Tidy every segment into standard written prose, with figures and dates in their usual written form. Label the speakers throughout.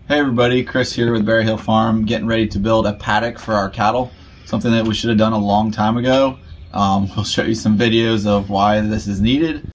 Speaker 1: Hey everybody, Chris here with Berry Hill Farm, getting ready to build a paddock for our cattle. Something that we should have done a long time ago. We'll show you some videos of why this is needed.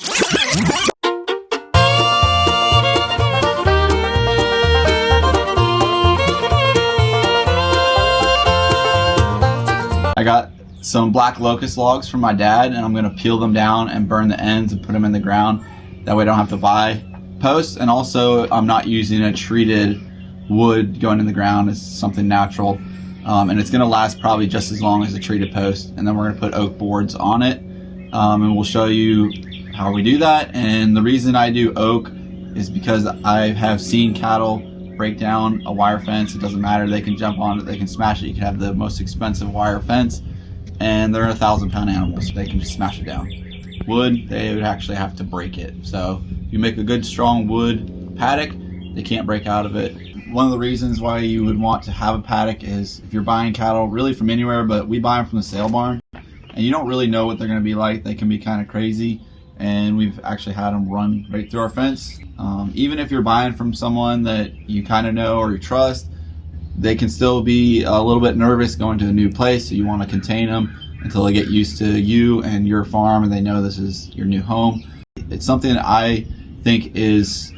Speaker 1: I got some black locust logs from my dad, and I'm going to peel them down and burn the ends and put them in the ground. That way I don't have to buy posts, and also I'm not using a treated wood going in the ground. It's something natural, and it's going to last probably just as long as a treated post. And then we're going to put oak boards on it, and we'll show you how we do that. And the reason I do oak is because I have seen cattle break down a wire fence. It doesn't matter, they can jump on it, they can smash it. You can have the most expensive wire fence and they're 1,000-pound animals, so they can just smash it down. Wood, they would actually have to break it. So if you make a good strong wood paddock, they can't break out of it. One of the reasons why you would want to have a paddock is if you're buying cattle really from anywhere, but we buy them from the sale barn, and you don't really know what they're going to be like. They can be kind of crazy, and we've actually had them run right through our fence. Even if you're buying from someone that you kind of know or you trust, they can still be a little bit nervous going to a new place, so you want to contain them until they get used to you and your farm and they know this is your new home. It's something that I think is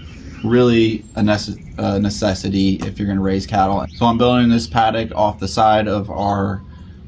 Speaker 1: really a necessity if you're going to raise cattle. So I'm building this paddock off the side of our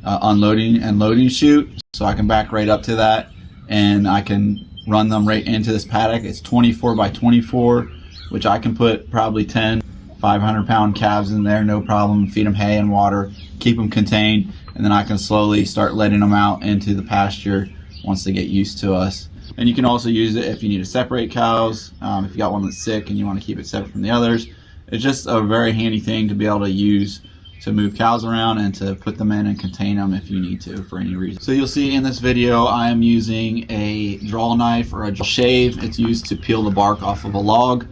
Speaker 1: unloading and loading chute, so I can back right up to that and I can run them right into this paddock. It's 24 by 24, which I can put probably 10 500-pound calves in there, no problem. Feed them hay and water, keep them contained, and then I can slowly start letting them out into the pasture once they get used to us. And you can also use it if you need to separate cows, if you got one that's sick and you want to keep it separate from the others. It's just a very handy thing to be able to use to move cows around and to put them in and contain them if you need to for any reason. So you'll see in this video I am using a draw knife or a shave. It's used to peel the bark off of a log.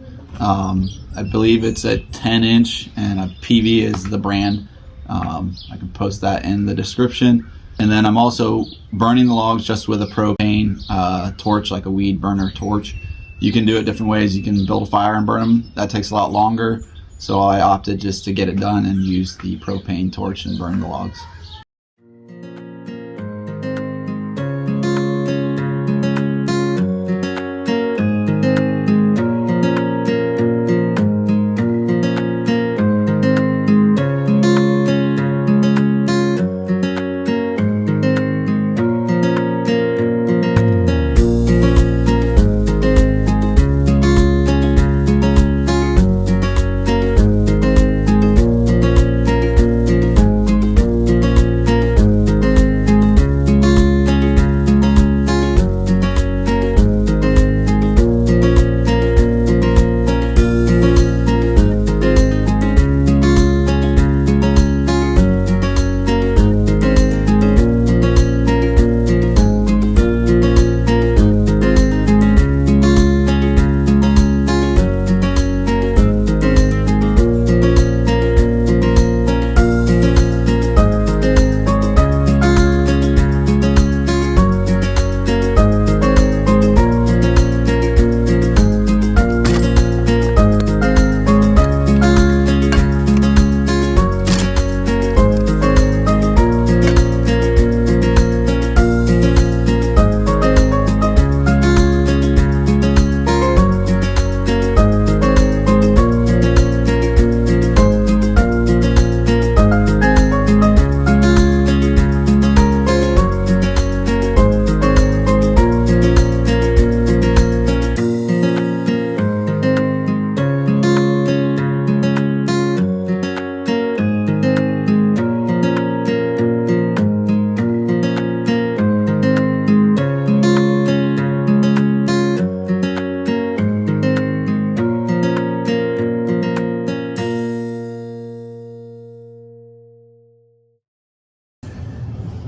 Speaker 1: I believe it's a 10-inch and a PV is the brand. I can post that in the description. And then I'm also burning the logs just with a propane torch, like a weed burner torch. You can do it different ways. You can build a fire and burn them. That takes a lot longer. So I opted just to get it done and use the propane torch and burn the logs.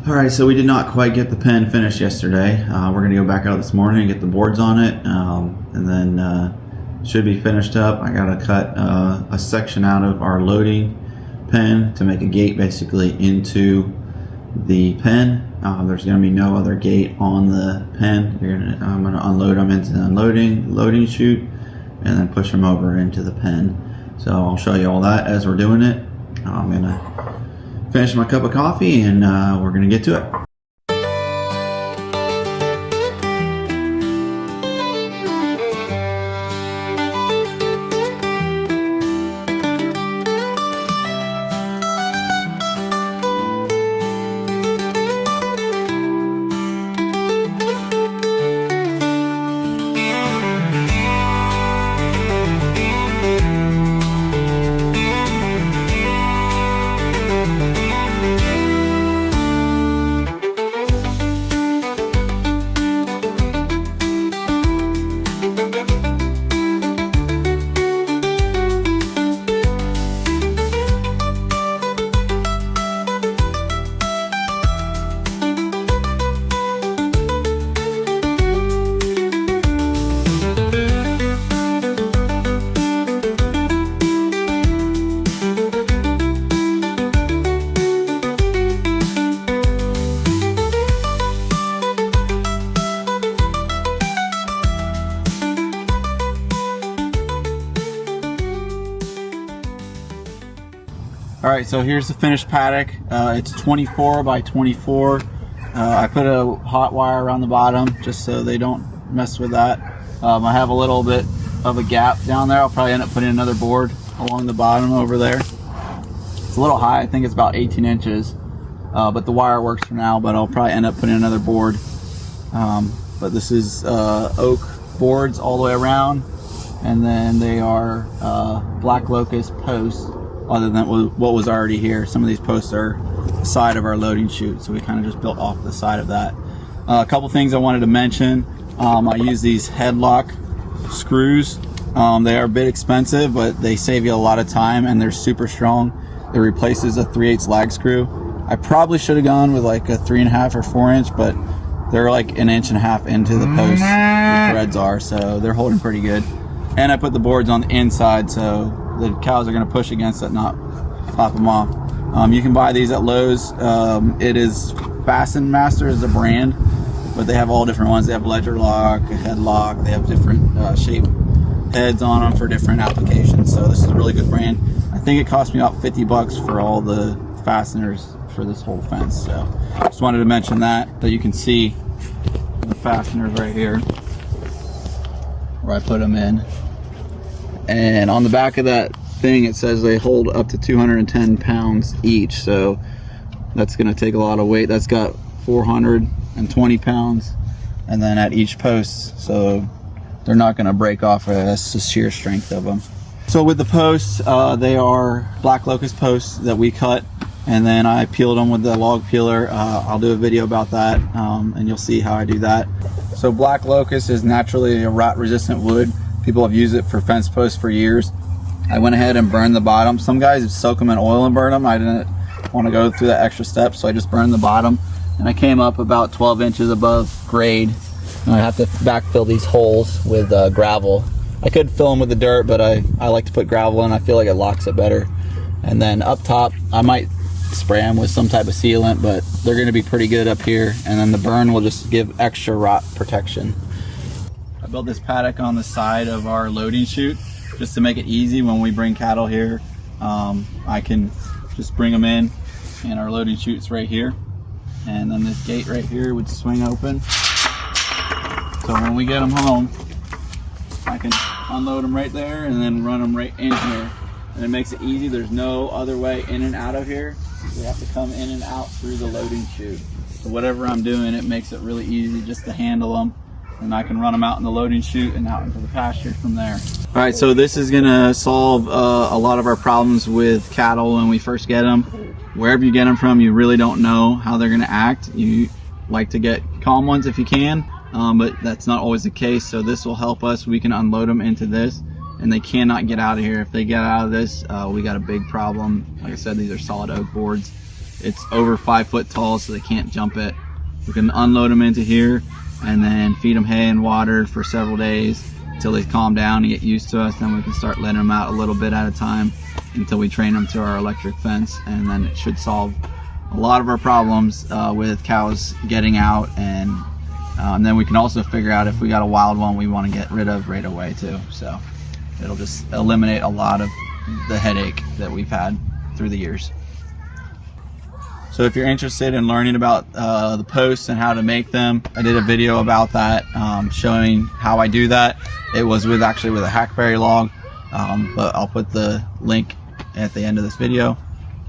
Speaker 1: Alright, so we did not quite get the pen finished yesterday. We're going to go back out this morning and get the boards on it, and then should be finished up. I got to cut a section out of our loading pen to make a gate basically into the pen. There's going to be no other gate on the pen. I'm going to unload them into the loading chute and then push them over into the pen. So I'll show you all that as we're doing it. I'm gonna finish my cup of coffee and we're gonna get to it. All right, so here's the finished paddock. It's 24 by 24. I put a hot wire around the bottom just so they don't mess with that. I have a little bit of a gap down there. I'll probably end up putting another board along the bottom over there. It's a little high, I think it's about 18 inches, but the wire works for now, but I'll probably end up putting another board. But this is oak boards all the way around, and then they are black locust posts other than what was already here. Some of these posts are the side of our loading chute, so we kind of just built off the side of that. A couple things I wanted to mention. I use these headlock screws. They are a bit expensive, but they save you a lot of time and they're super strong. It replaces a 3/8 lag screw. I probably should have gone with like a 3.5 or 4 inch, but they're like 1.5 inches into the post. The threads are, so they're holding pretty good. And I put the boards on the inside, so the cows are going to push against it, not pop them off. You can buy these at Lowe's. It is Fasten Master is the brand, but they have all different ones. They have ledger lock, head lock. They have different shaped heads on them for different applications. So this is a really good brand. I think it cost me about 50 bucks for all the fasteners for this whole fence. So just wanted to mention that you can see the fasteners right here where I put them in. And on the back of that thing it says they hold up to 210 pounds each, so that's going to take a lot of weight. That's got 420 pounds, and then at each post, so they're not going to break off. That's the sheer strength of them. So with the posts, they are black locust posts that we cut, and then I peeled them with the log peeler. I'll do a video about that, and you'll see how I do that. So black locust is naturally a rot resistant wood. People have used it for fence posts for years. I went ahead and burned the bottom. Some guys soak them in oil and burn them. I didn't want to go through that extra step, so I just burned the bottom. And I came up about 12 inches above grade. And I have to backfill these holes with gravel. I could fill them with the dirt, but I like to put gravel in. I feel like it locks it better. And then up top, I might spray them with some type of sealant, but they're going to be pretty good up here. And then the burn will just give extra rot protection. I built this paddock on the side of our loading chute just to make it easy when we bring cattle here. I can just bring them in, and our loading chute's right here, and then this gate right here would swing open, so when we get them home I can unload them right there and then run them right in here, and it makes it easy. There's no other way in and out of here. We have to come in and out through the loading chute. So whatever I'm doing, it makes it really easy just to handle them, and I can run them out in the loading chute and out into the pasture from there. All right, so this is gonna solve a lot of our problems with cattle when we first get them. Wherever you get them from, you really don't know how they're gonna act. You like to get calm ones if you can, but that's not always the case. So this will help us. We can unload them into this, and they cannot get out of here. If they get out of this, we got a big problem. Like I said, these are solid oak boards. It's over 5 foot tall, so they can't jump it. We can unload them into here and then feed them hay and water for several days until they calm down and get used to us. Then we can start letting them out a little bit at a time until we train them to our electric fence, and then it should solve a lot of our problems with cows getting out. And then we can also figure out if we got a wild one we want to get rid of right away too. So it'll just eliminate a lot of the headache that we've had through the years. So if you're interested in learning about the posts and how to make them, I did a video about that, showing how I do that. It was actually with a hackberry log, but I'll put the link at the end of this video,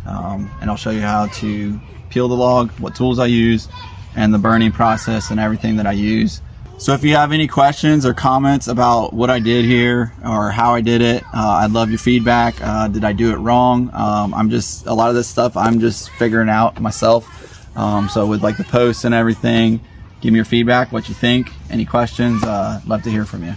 Speaker 1: and I'll show you how to peel the log, what tools I use, and the burning process and everything that I use. So if you have any questions or comments about what I did here or how I did it, I'd love your feedback. Did I do it wrong? A lot of this stuff I'm just figuring out myself. So with like the posts and everything, give me your feedback, what you think, any questions, love to hear from you.